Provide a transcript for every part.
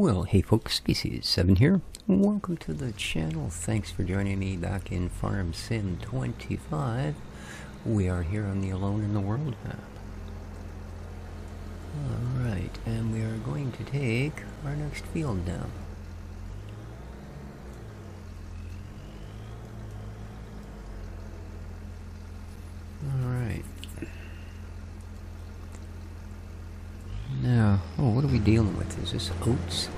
Well, hey folks, Species7 here. Welcome to the channel. Thanks for joining me back in Farm Sim 25. We are here on the Alone in the World map. Alright, and we are going to take our next field down. Alright. Now, what are we dealing with? Is this oats?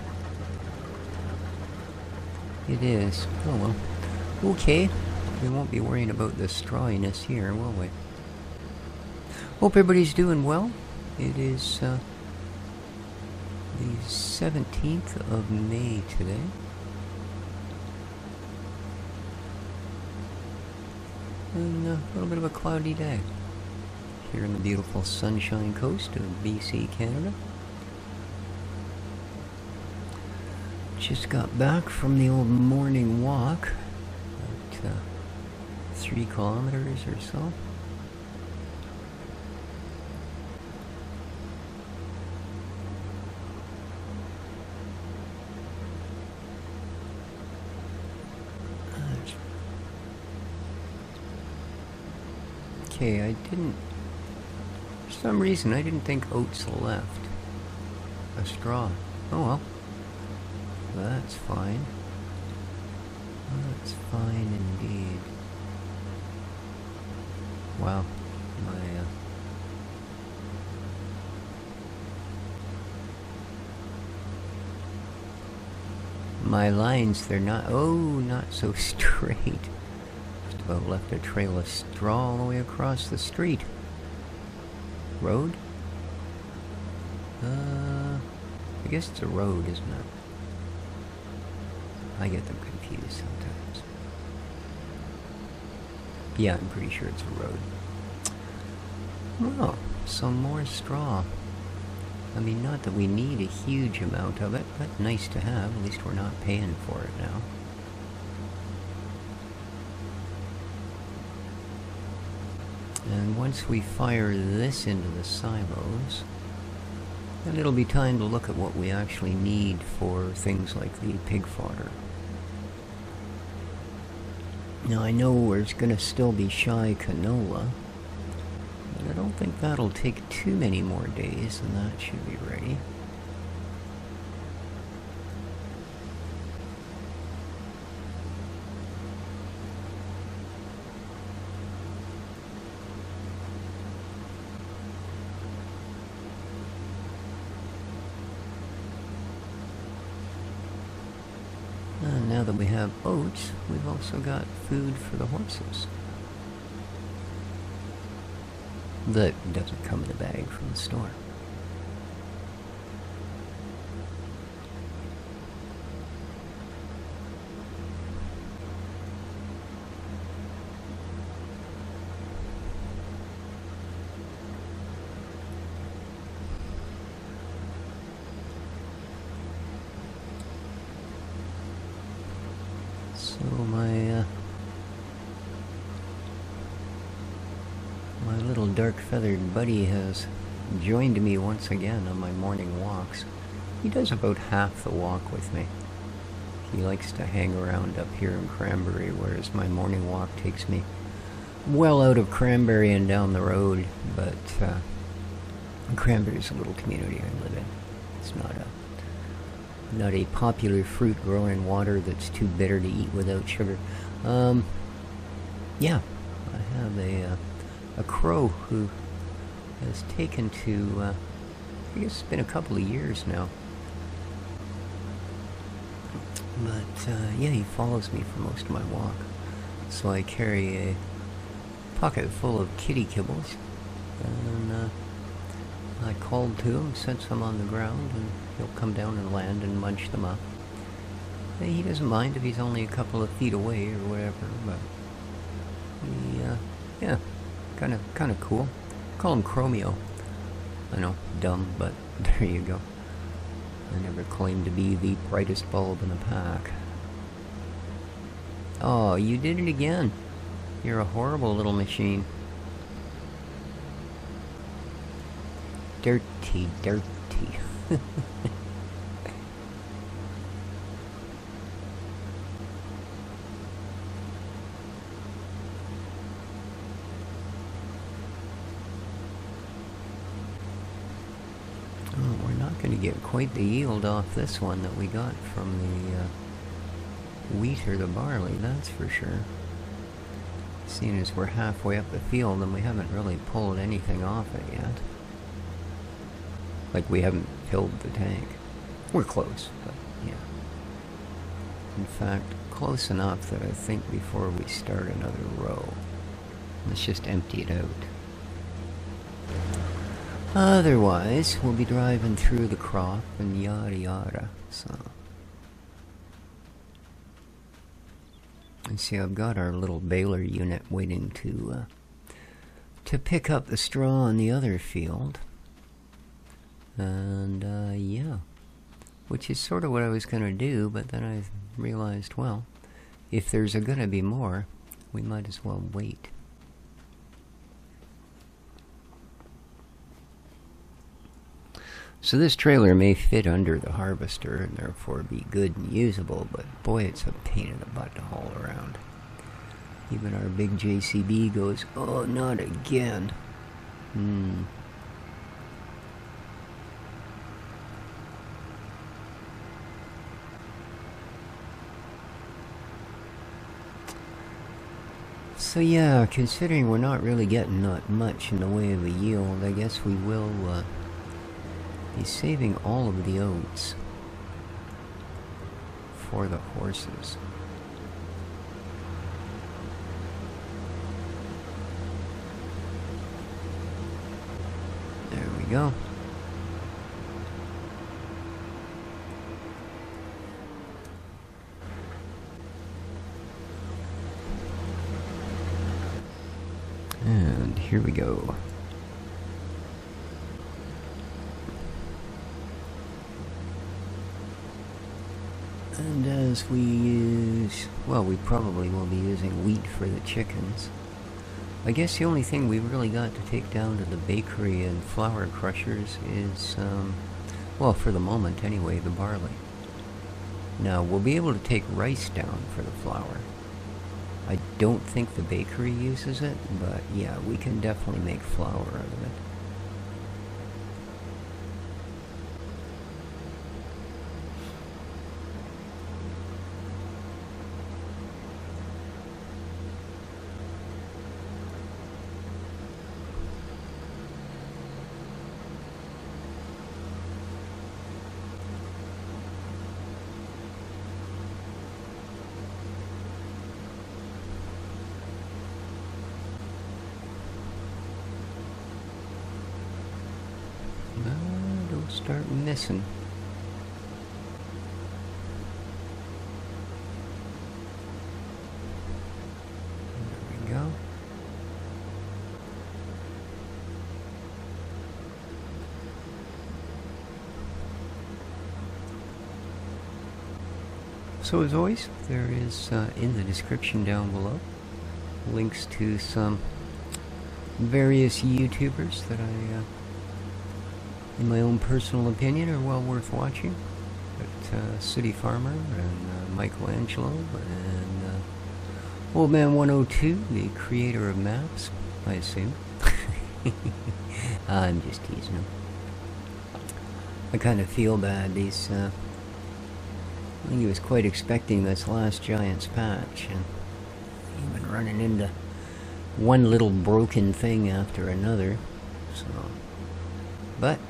It is. Oh well. Okay. We won't be worrying about the strawiness here, will we? Hope everybody's doing well. It is the 17th of May today. And a little bit of a cloudy day here in the beautiful Sunshine Coast of BC, Canada. Just got back from the old morning walk, about 3 kilometers or so. Okay, I didn't... For some reason, I didn't think oats left a straw. Oh well. That's fine. That's fine indeed. Wow. My lines, they're not... Oh, not so straight. Just about left a trail of straw all the way across the street. Road? I guess it's a road, isn't it? I get them confused sometimes. Yeah, I'm pretty sure it's a road. Well, some more straw. I mean, not that we need a huge amount of it, but nice to have. At least we're not paying for it now. And once we fire this into the silos, then it'll be time to look at what we actually need for things like the pig fodder. Now I know there's gonna still be shy canola, but I don't think that'll take too many more days and that should be ready. And now that we have oats, we've also got food for the horses. That doesn't come in a bag from the store. So my little dark-feathered buddy has joined me once again on my morning walks. He does about half the walk with me. He likes to hang around up here in Cranberry, whereas my morning walk takes me well out of Cranberry and down the road, but Cranberry's a little community I live in. It's not a popular fruit grown in water that's too bitter to eat without sugar. Yeah, I have a crow who has taken to, I guess it's been a couple of years now. But, yeah, he follows me for most of my walk. So I carry a pocket full of kitty kibbles, and I called to him, set some on the ground, and he'll come down and land and munch them up. He doesn't mind if he's only a couple of feet away or whatever, but he, yeah, kind of cool. Call him Chromio. I know, dumb, but there you go. I never claimed to be the brightest bulb in the pack. Oh, you did it again. You're a horrible little machine. Dirty, dirty. Gonna get quite the yield off this one that we got from the wheat or the barley, that's for sure. Seeing as we're halfway up the field and we haven't really pulled anything off it yet. Like we haven't filled the tank. We're close, but yeah. In fact, close enough that I think before we start another row, let's just empty it out. Otherwise, we'll be driving through the crop and yada yada, so. And see, I've got our little baler unit waiting to pick up the straw on the other field. And, yeah. Which is sort of what I was going to do, but then I realized, well, if there's going to be more, we might as well wait. So this trailer may fit under the harvester and therefore be good and usable, but boy, it's a pain in the butt to haul around. Even our big JCB goes, oh, not again. So yeah, considering we're not really getting not much in the way of a yield, I guess we will be saving all of the oats for the horses. There we go. And here we go. And as we use, well, we probably will be using wheat for the chickens. I guess the only thing we really got to take down to the bakery and flour crushers is, well, for the moment anyway, the barley. Now, we'll be able to take rice down for the flour. I don't think the bakery uses it, but yeah, we can definitely make flour out of it. Don't start missing. There we go. So as always, there is in the description down below links to some various YouTubers that I in my own personal opinion, are well worth watching. But City Farmer and Michelangelo and Old Man 102, the creator of maps, I assume. I'm just teasing him. I kind of feel bad. He's, I think he was quite expecting this last Giants patch, and he's been running into one little broken thing after another. So, but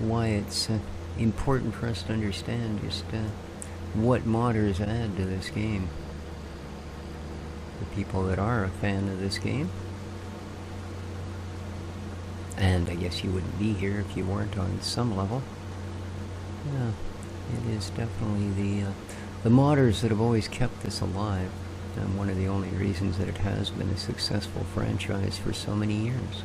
why it's important for us to understand just what modders add to this game. The people that are a fan of this game. And I guess you wouldn't be here if you weren't on some level. Yeah, it is definitely the modders that have always kept this alive. And one of the only reasons that it has been a successful franchise for so many years.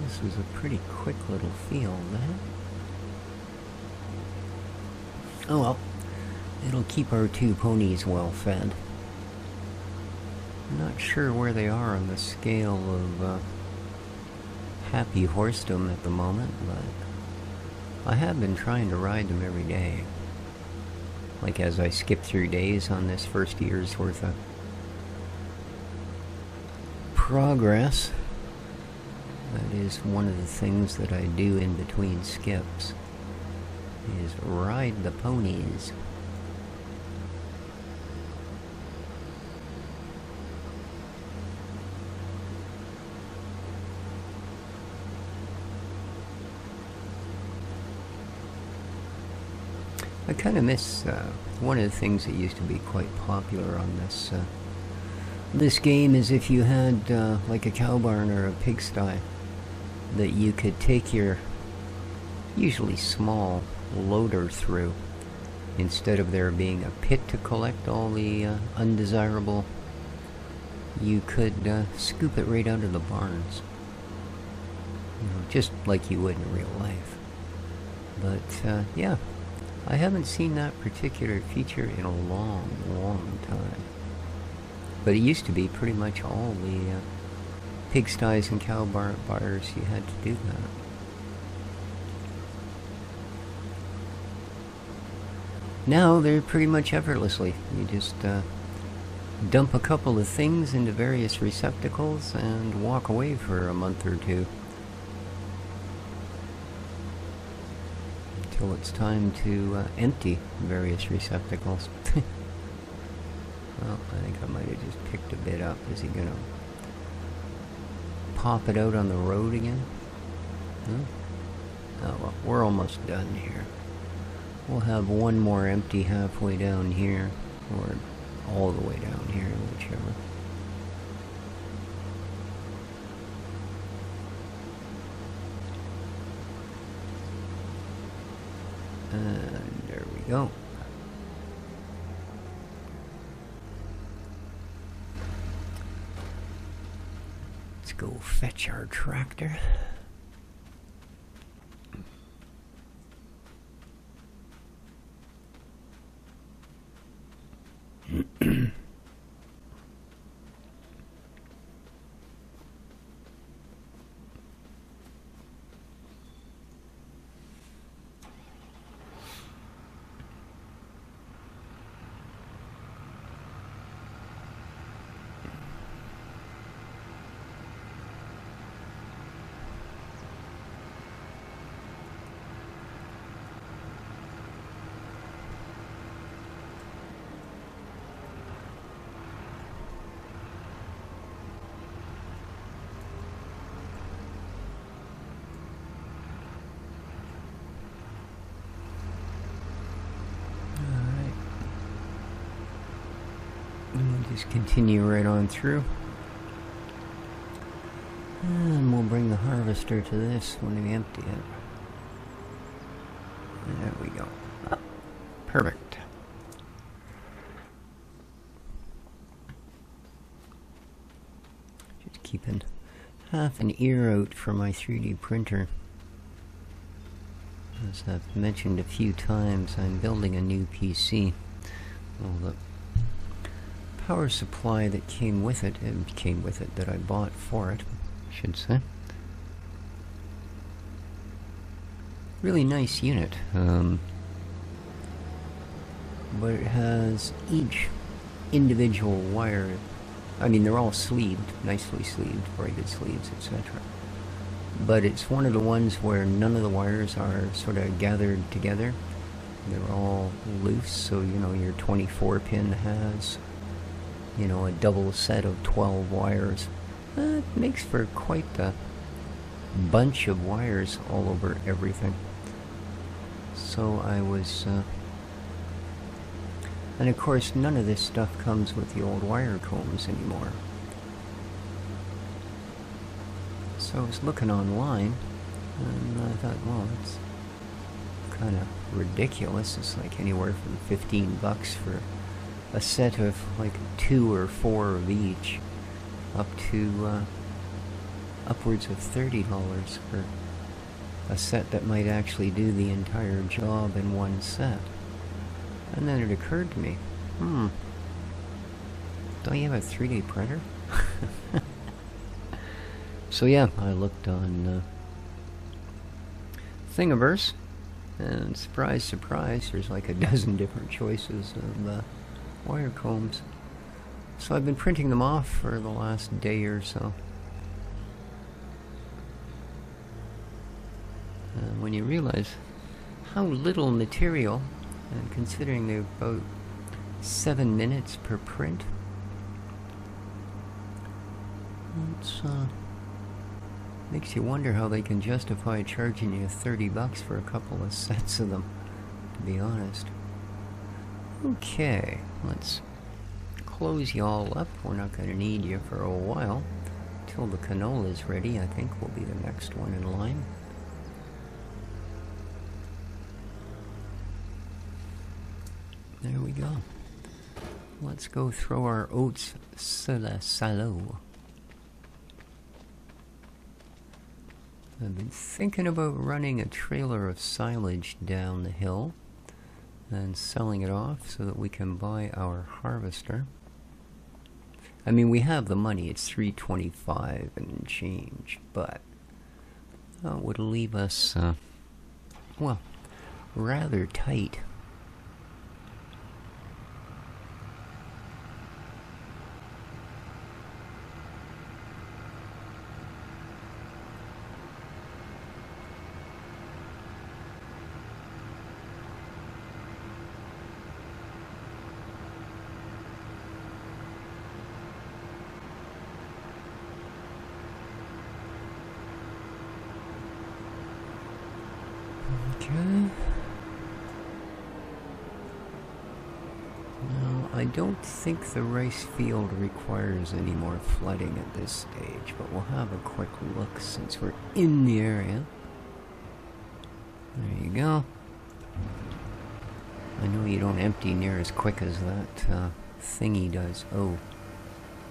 This was a pretty quick little field, eh? Oh well. It'll keep our two ponies well fed. I'm not sure where they are on the scale of happy horsedom at the moment, but I have been trying to ride them every day. Like as I skip through days on this first year's worth of progress. That is one of the things that I do in between skips, is ride the ponies. I kind of miss one of the things that used to be quite popular on this game is if you had like a cow barn or a pigsty that you could take your usually small loader through, instead of there being a pit to collect all the undesirable, you could scoop it right out of the barns, you know, just like you would in real life. But yeah, I haven't seen that particular feature in a long, long time. But it used to be pretty much all the pigsties and cow bars you had to do that. Now they're pretty much effortlessly. You just dump a couple of things into various receptacles and walk away for a month or two. Until it's time to empty various receptacles. Well, I think I might have just picked a bit up. Is he gonna pop it out on the road again? No? Oh well, we're almost done here. We'll have one more empty halfway down here, or all the way down here, whichever. And there we go. Let's go fetch our tractor. Just continue right on through. And we'll bring the harvester to this when we empty it. There we go. Perfect. Just keeping half an ear out for my 3D printer. As I've mentioned a few times, I'm building a new PC. Well, the power supply that came with it, that I bought for it, I should say. Really nice unit, but it has each individual wire. I mean, they're all sleeved, nicely sleeved, braided sleeves, etc. But it's one of the ones where none of the wires are sort of gathered together. They're all loose, so you know your 24 pin has, you know, a double set of 12 wires. It makes for quite a bunch of wires all over everything. So I was, and of course none of this stuff comes with the old wire combs anymore. So I was looking online, and I thought, well, it's kind of ridiculous. It's like anywhere from 15 bucks for a set of like 2 or 4 of each, up to upwards of $30 for a set that might actually do the entire job in one set. And then it occurred to me, don't you have a 3D printer? So yeah, I looked on Thingiverse, and surprise, surprise, there's like a dozen different choices of wire combs. So I've been printing them off for the last day or so. And when you realize how little material, and considering they're about 7 minutes per print, it's makes you wonder how they can justify charging you $30 for a couple of sets of them, to be honest. Okay, let's close you all up. We're not going to need you for a while. Till the canola is ready, I think will be the next one in line. There we go. Let's go throw our oats sur la salo. I've been thinking about running a trailer of silage down the hill and selling it off so that we can buy our harvester. I mean, we have the money, it's $325 and change, but it would leave us, well, rather tight. Okay. Now, I don't think the rice field requires any more flooding at this stage, but we'll have a quick look since we're in the area. There you go. I know you don't empty near as quick as that thingy does. Oh,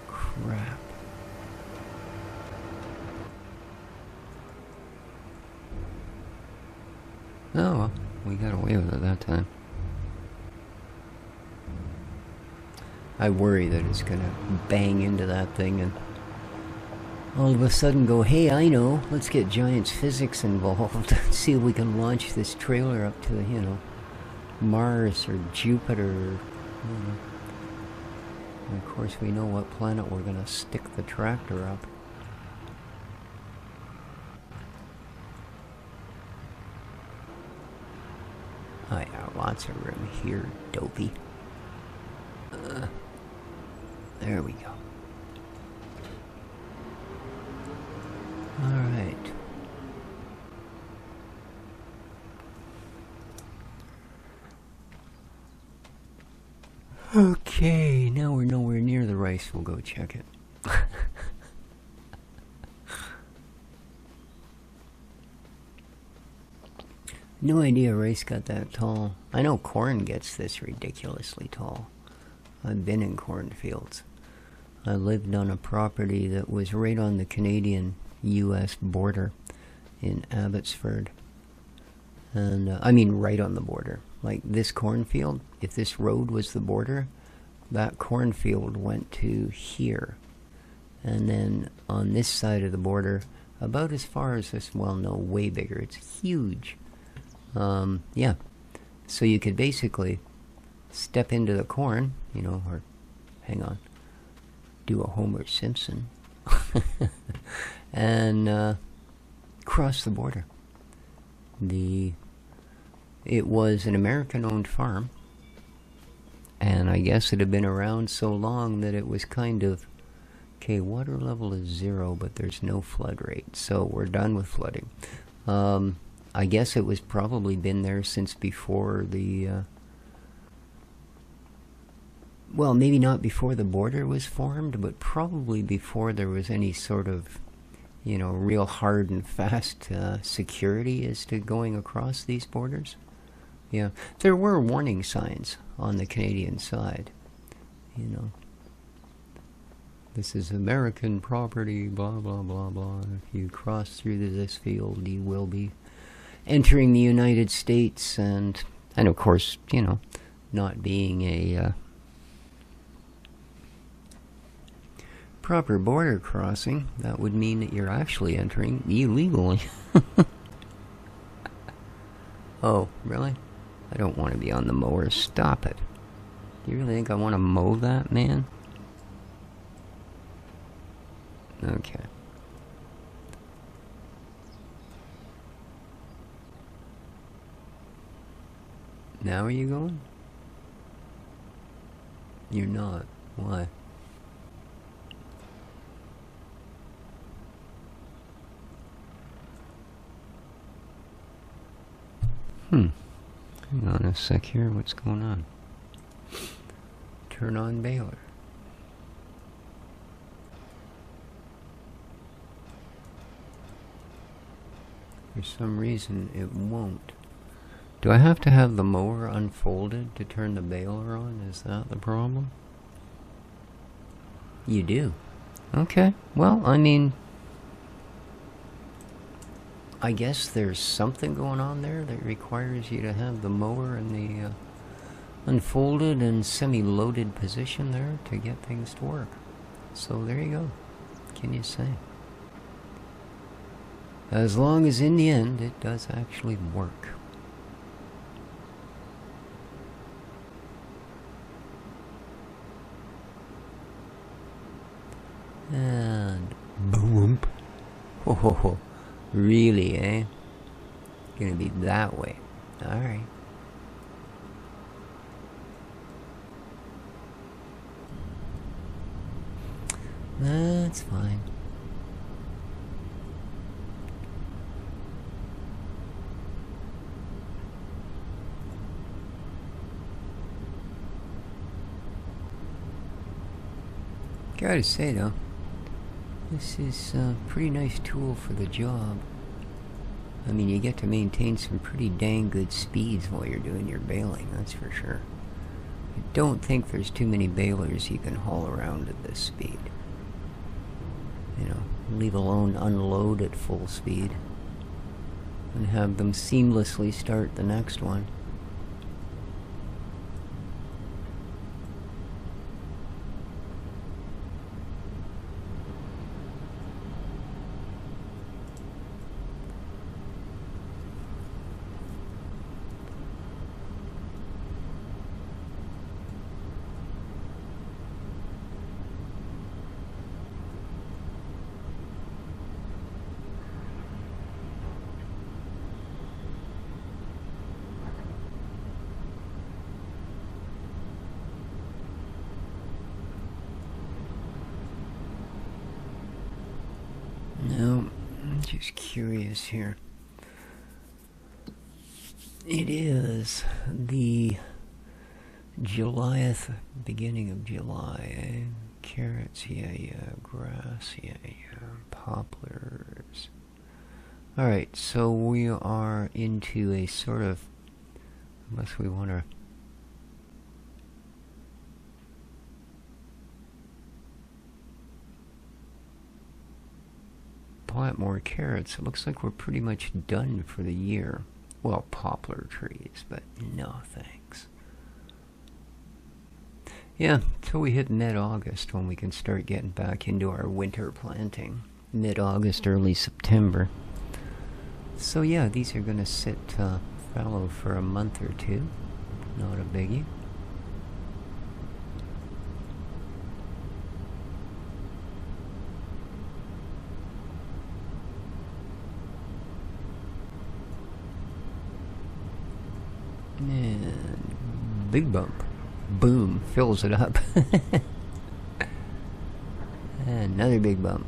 crap. Oh, well, we got away with it that time. I worry that it's gonna bang into that thing and all of a sudden go, hey, I know, let's get Giants Physics involved. See if we can launch this trailer up to, you know, Mars or Jupiter. And of course, we know what planet we're gonna stick the tractor up. Oh yeah, lots of room here, dopey. There we go. Alright. Okay, now we're nowhere near the rice. We'll go check it. No idea rice got that tall. I know corn gets this ridiculously tall. I've been in cornfields. I lived on a property that was right on the Canadian-U.S. border in Abbotsford. And, I mean right on the border. Like this cornfield, if this road was the border, that cornfield went to here. And then on this side of the border, about as far as this, well, no, way bigger. It's huge. Yeah. So you could basically step into the corn, you know, or, hang on, do a Homer Simpson, and cross the border. It was an American-owned farm, and I guess it had been around so long that it was kind of, okay, water level is 0, but there's no flood rate, so we're done with flooding. I guess it was probably been there since before the, well, maybe not before the border was formed, but probably before there was any sort of, you know, real hard and fast security as to going across these borders. Yeah, there were warning signs on the Canadian side, you know. This is American property, blah, blah, blah, blah. If you cross through this field, you will be entering the United States, and of course, you know, not being a proper border crossing, that would mean that you're actually entering illegally. Oh, really? I don't want to be on the mower. Stop it. Do you really think I want to mow that, man? Okay. Now are you going? You're not. Why? Hang on a sec here. What's going on? Turn on baler. For some reason, it won't. Do I have to have the mower unfolded to turn the baler on? Is that the problem? You do? Okay. Well, I mean, I guess there's something going on there that requires you to have the mower in the unfolded and semi-loaded position there to get things to work. So there you go. What can you say? As long as in the end it does actually work. And boom. Ho ho ho. Really, eh? Gonna be that way. Alright. That's fine. Gotta say though, this is a pretty nice tool for the job. I mean, you get to maintain some pretty dang good speeds while you're doing your baling, that's for sure. I don't think there's too many balers you can haul around at this speed. You know, leave alone unload at full speed and have them seamlessly start the next one. Now, I'm just curious here. It is the Julyth, beginning of July, eh? Carrots, yeah, grass, yeah, poplars. Alright, so we are into a sort of, unless we want to plant more carrots. It looks like we're pretty much done for the year. Well, poplar trees, but no thanks. Yeah, till we hit mid-August when we can start getting back into our winter planting. Mid-August, early September. So yeah, these are going to sit fallow for a month or two. Not a biggie. And big bump. Boom. Fills it up. And another big bump.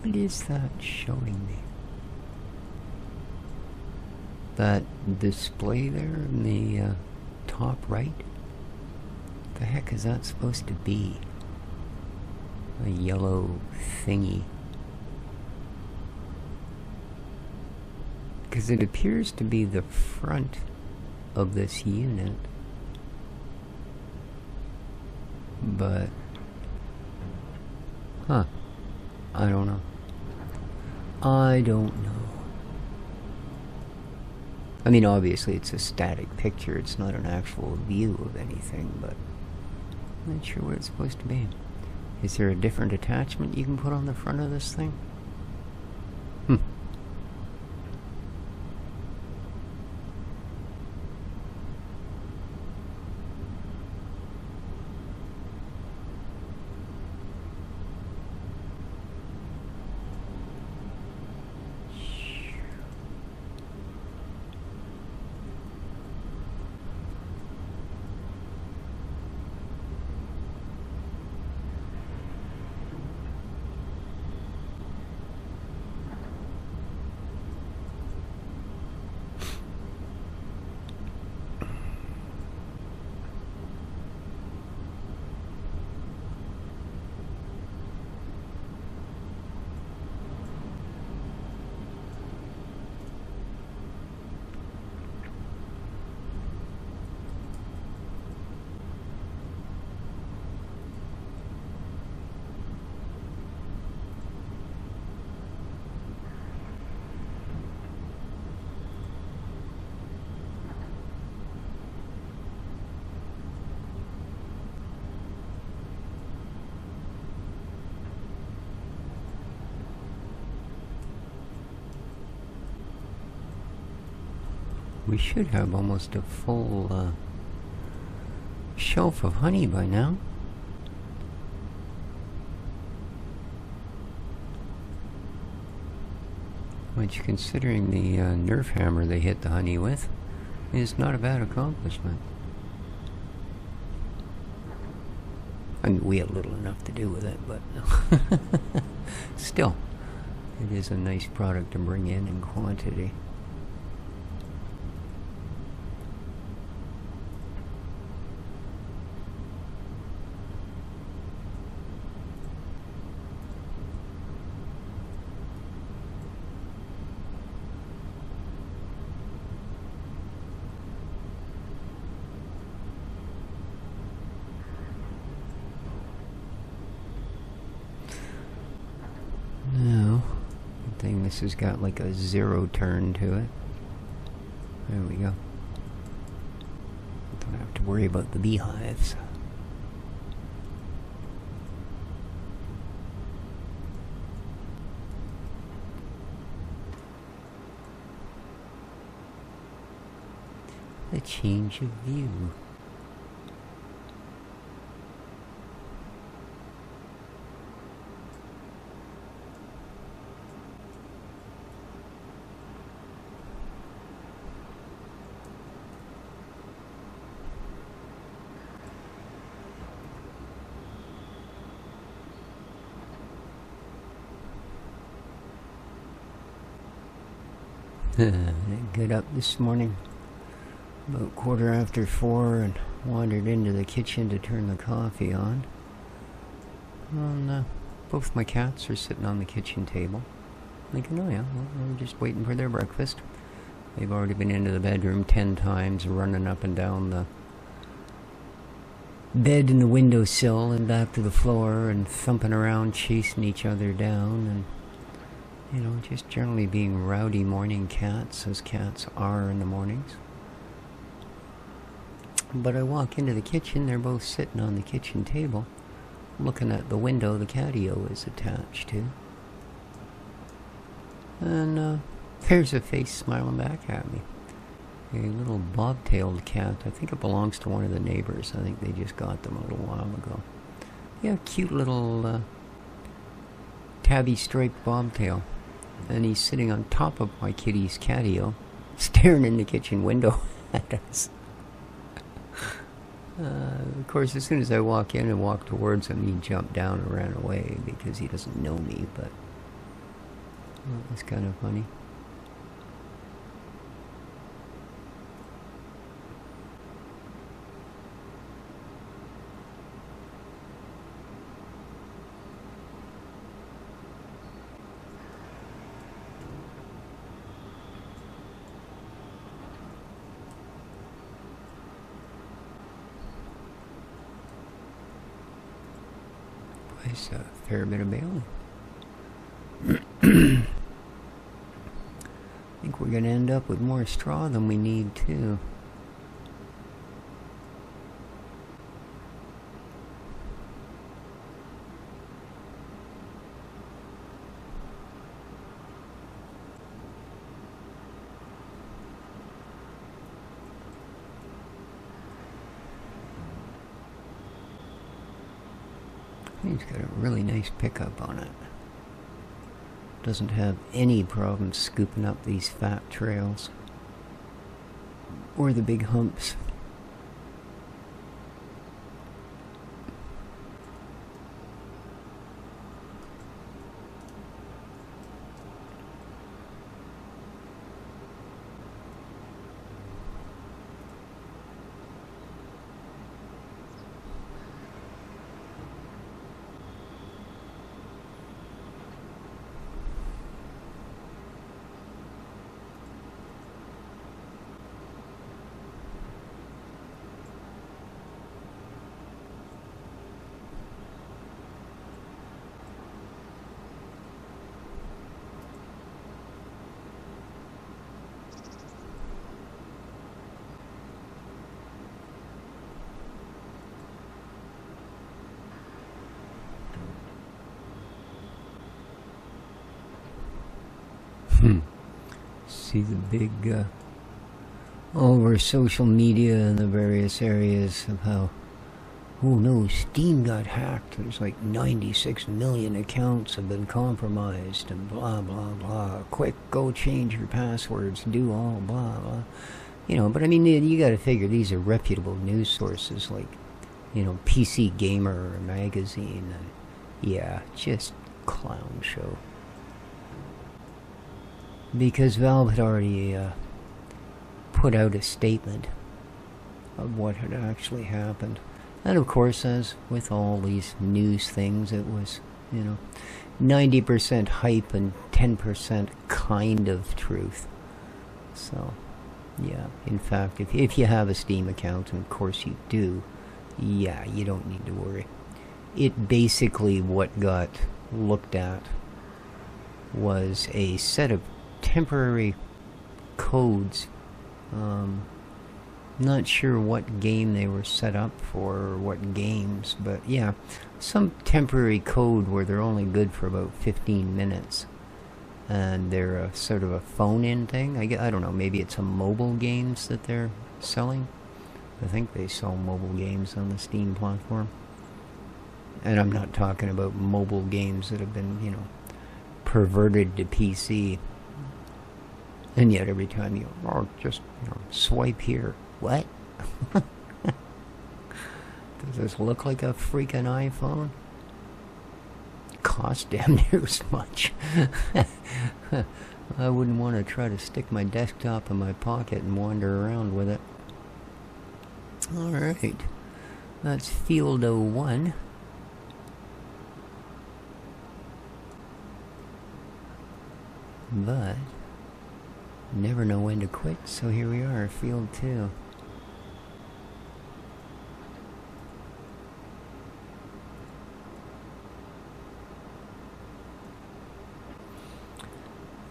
What is that showing me? That display there in the top right? What the heck is that supposed to be? A yellow thingy. Because it appears to be the front of this unit. But, I don't know. I don't know. I mean, obviously it's a static picture, it's not an actual view of anything, but I'm not sure what it's supposed to be. Is there a different attachment you can put on the front of this thing? We should have almost a full shelf of honey by now. Which, considering the Nerf hammer they hit the honey with, is not a bad accomplishment. I mean, we had little enough to do with it, but still, it is a nice product to bring in quantity. This has got like a 0 turn to it. There we go. Don't have to worry about the beehives. A change of view. Got up this morning about 4:15 and wandered into the kitchen to turn the coffee on. And both my cats are sitting on the kitchen table. Thinking, oh yeah, well, they're just waiting for their breakfast. They've already been into the bedroom 10 times, running up and down the bed and the windowsill and back to the floor and thumping around, chasing each other down, and you know, just generally being rowdy morning cats, as cats are in the mornings. But I walk into the kitchen, they're both sitting on the kitchen table, looking at the window the catio is attached to. And there's a face smiling back at me. A little bob-tailed cat. I think it belongs to one of the neighbors. I think they just got them a little while ago. Yeah, cute little tabby-striped bobtail. And he's sitting on top of my kitty's catio, staring in the kitchen window at us. Of course, as soon as I walk in and walk towards him, he jumped down and ran away because he doesn't know me, but well, it's kind of funny. Nice fair bit of bailing. I think we're going to end up with more straw than we need, too. He's got a really nice pickup on it. Doesn't have any problem scooping up these fat trails or the big humps. See the big over social media and the various areas of how, oh no, Steam got hacked. There's like 96 million accounts have been compromised and blah blah blah. Quick, go change your passwords, do all blah blah. You know, but I mean, you got to figure these are reputable news sources like, you know, PC Gamer magazine. And yeah, just clown show. Because Valve had already put out a statement of what had actually happened. And of course, as with all these news things, it was, you know, 90% hype and 10% kind of truth. So, yeah, in fact, if you have a Steam account, and of course you do, yeah, you don't need to worry. It basically, what got looked at was a set of temporary codes. Not sure what game they were set up for or what games, but yeah, some temporary code where they're only good for about 15 minutes. And they're a sort of a phone-in thing. I don't know, maybe it's some mobile games that they're selling. I think they sell mobile games on the Steam platform. And I'm not talking about mobile games that have been, you know, perverted to PC. And yet every time you, oh, just, you know, swipe here. What? Does this look like a freaking iPhone? Cost damn near as much. I wouldn't want to try to stick my desktop in my pocket and wander around with it. Alright. That's Field 01. But never know when to quit, so here we are, Field 2.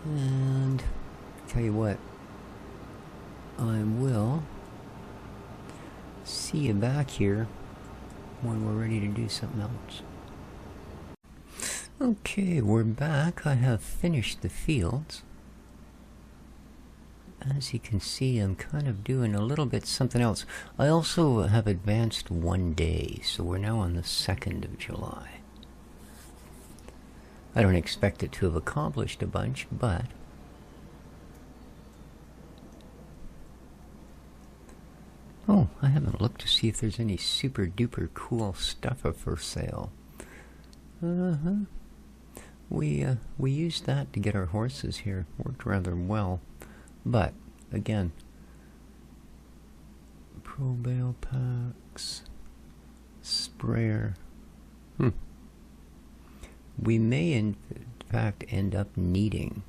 And tell you what, I will see you back here when we're ready to do something else. Okay, we're back. I have finished the fields. As you can see, I'm kind of doing a little bit something else. I also have advanced one day, so we're now on the 2nd of July. I don't expect it to have accomplished a bunch, but oh, I haven't looked to see if there's any super duper cool stuff for sale. We used that to get our horses here. Worked rather well. But, again, Pro Bale Packs, Sprayer. We may, in fact, end up needing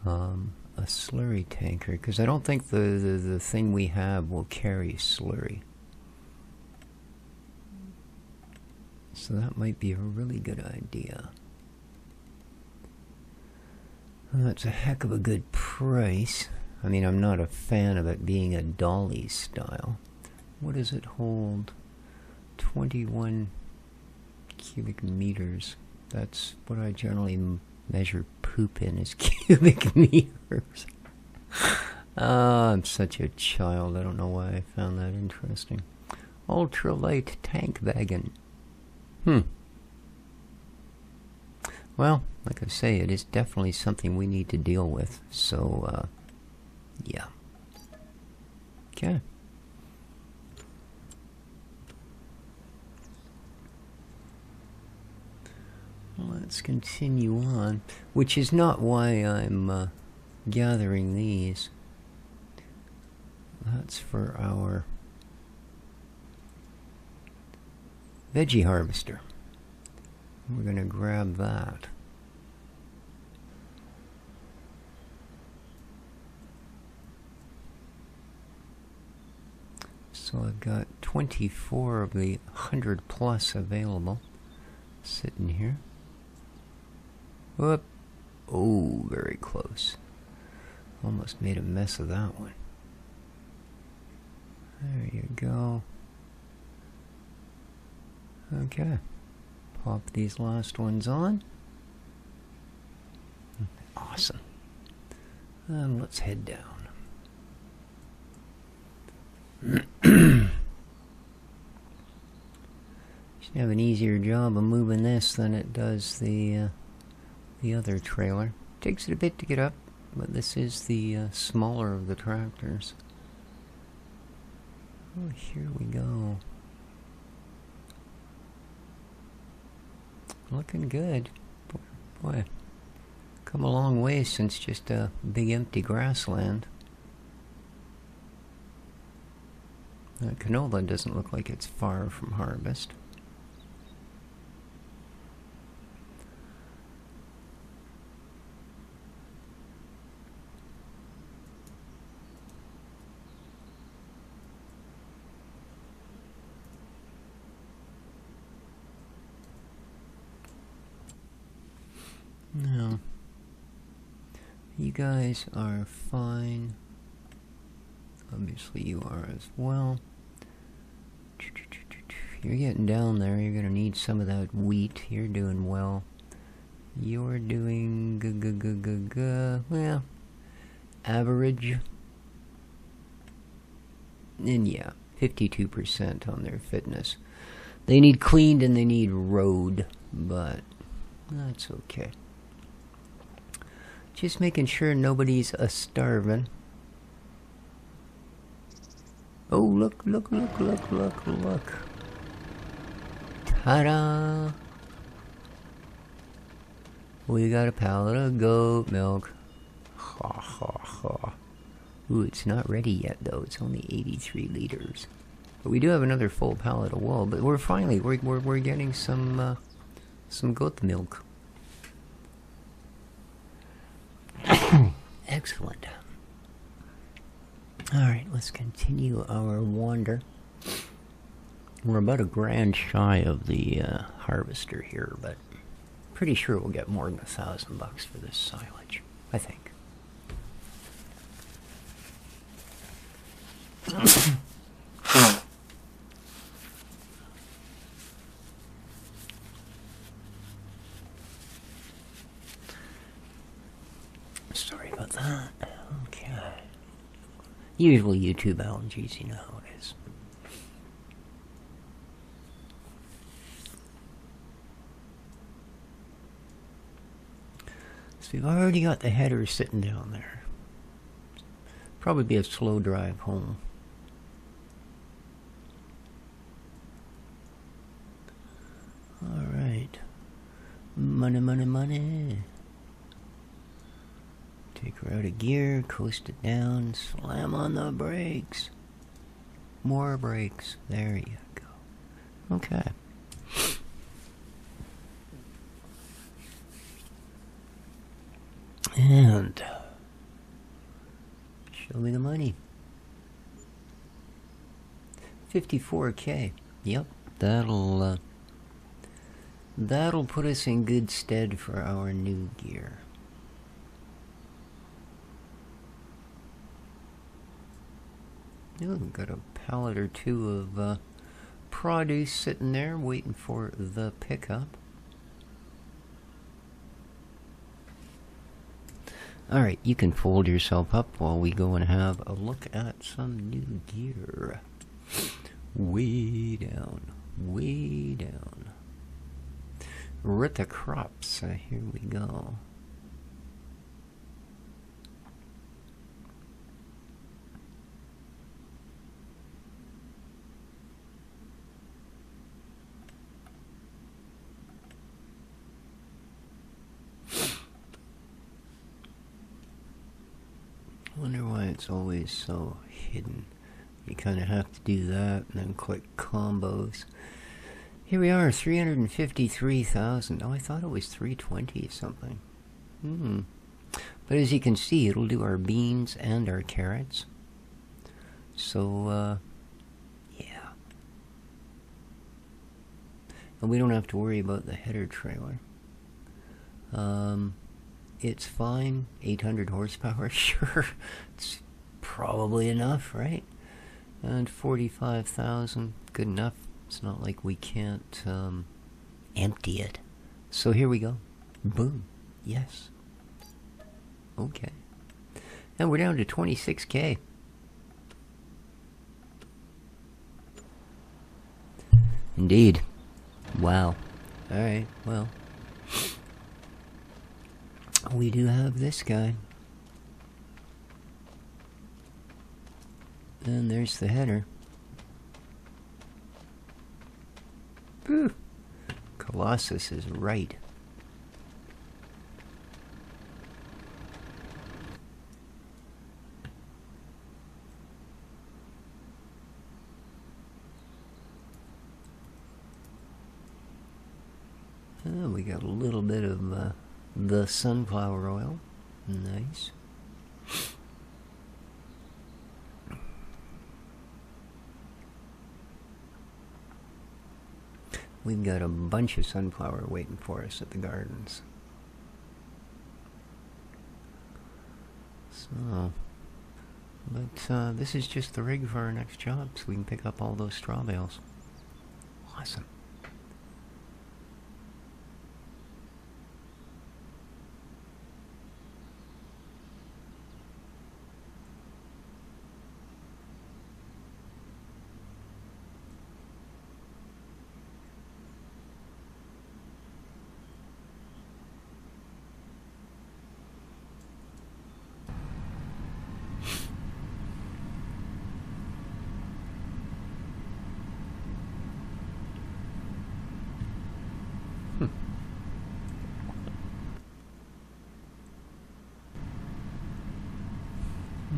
a slurry tanker, because I don't think the thing we have will carry slurry. So that might be a really good idea. Well, that's a heck of a good price. I mean, I'm not a fan of it being a dolly style. What does it hold? 21 cubic meters. That's what I generally measure poop in, is cubic meters. I'm such a child. I don't know why I found that interesting. Ultralight tank wagon. Well, like I say, it is definitely something we need to deal with. So, yeah. Okay. Let's continue on, which is not why I'm gathering these. That's for our veggie harvester. We're going to grab that. So I've got 24 of the 100 plus available sitting here. Whoop. Oh, very close. Almost made a mess of that one. There you go. Okay. Pop these last ones on. Awesome. And let's head down. Should have an easier job of moving this than it does the other trailer. Takes it a bit to get up, but this is the smaller of the tractors. Oh, here we go. Looking good. Boy, come a long way since just a big empty grassland. Canola doesn't look like it's far from harvest. No. You guys are fine. Obviously you are as well. You're getting down there. You're going to need some of that wheat. You're doing well. You're doing well, average. And yeah, 52% on their fitness. They need cleaned and they need rode, but that's okay. Just making sure nobody's a-starving. Oh, look, look, look, look, look, look. Ta-da! We got a pallet of goat milk. Ha, ha, ha. Ooh, it's not ready yet, though. It's only 83 liters. But we do have another full pallet of wool. But we're finally, we're getting some goat milk. Excellent. Alright, let's continue our wander. We're about a grand shy of the harvester here, but pretty sure we'll get more than $1,000 for this silage, I think. Sorry about that. Okay. Usual YouTube allergies, you know how it is. So we've already got the header sitting down there. Probably be a slow drive home. Alright. Money, money, money. Take her out of gear, coast it down, slam on the brakes. More brakes. There you go. Okay. And show me the money. 54K. Yep, that'll That'll put us in good stead for our new gear. Oh, we've got a pallet or two of produce sitting there waiting for the pickup. Alright, you can fold yourself up while we go and have a look at some new gear. Way down, way down. Rita crops, here we go. Wonder why it's always so hidden. You kind of have to do that and then click combos. Here we are, 353,000. Oh, I thought it was 320 something. But as you can see, it'll do our beans and our carrots. So, yeah. And we don't have to worry about the header trailer. It's fine. 800 horsepower, sure. It's probably enough, right? And 45,000, good enough. It's not like we can't empty it. So here we go. Boom. Yes. Okay. And we're down to 26K. Indeed. Wow. Alright, well. We do have this guy. And there's the header. Whew. Colossus is right. Oh, we got a little bit of the sunflower oil. Nice. We've got a bunch of sunflower waiting for us at the gardens. So, but this is just the rig for our next job, so we can pick up all those straw bales. Awesome.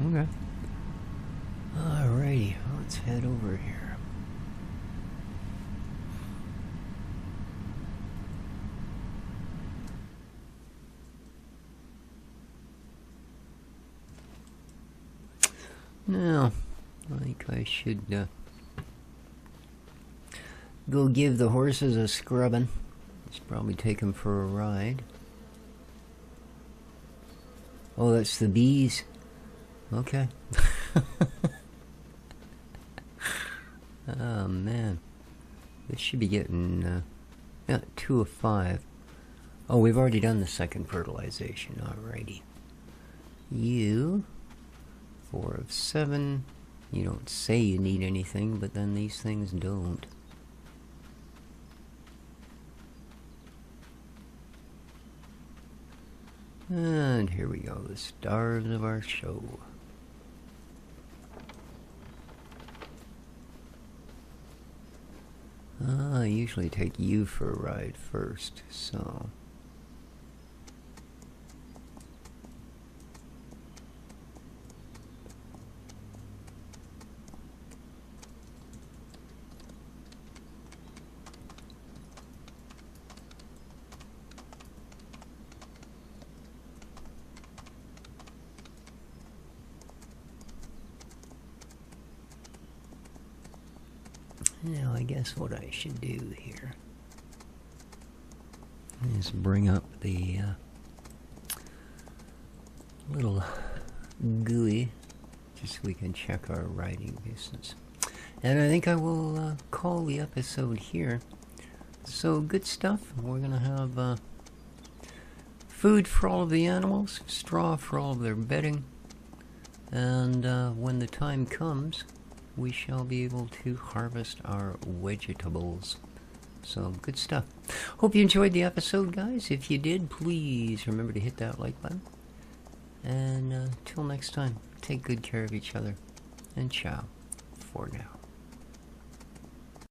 Okay. Alrighty, let's head over here. Now, I think I should go give the horses a scrubbing. Just probably take them for a ride. Oh, that's the bees. Okay. Oh, man. This should be getting, yeah, 2 of 5. Oh, we've already done the second fertilization. Alrighty. You, 4 of 7. You don't say you need anything, but then these things don't. And here we go, the stars of our show. I usually take you for a ride first, so... Now, I guess what I should do here things bring up the little GUI just so we can check our writing distance. And I think I will call the episode here. So good stuff. We're gonna have food for all of the animals, straw for all of their bedding, and when the time comes, we shall be able to harvest our vegetables. So good stuff. Hope you enjoyed the episode, guys. If you did, please remember to hit that like button. And till next time, take good care of each other, and ciao for now.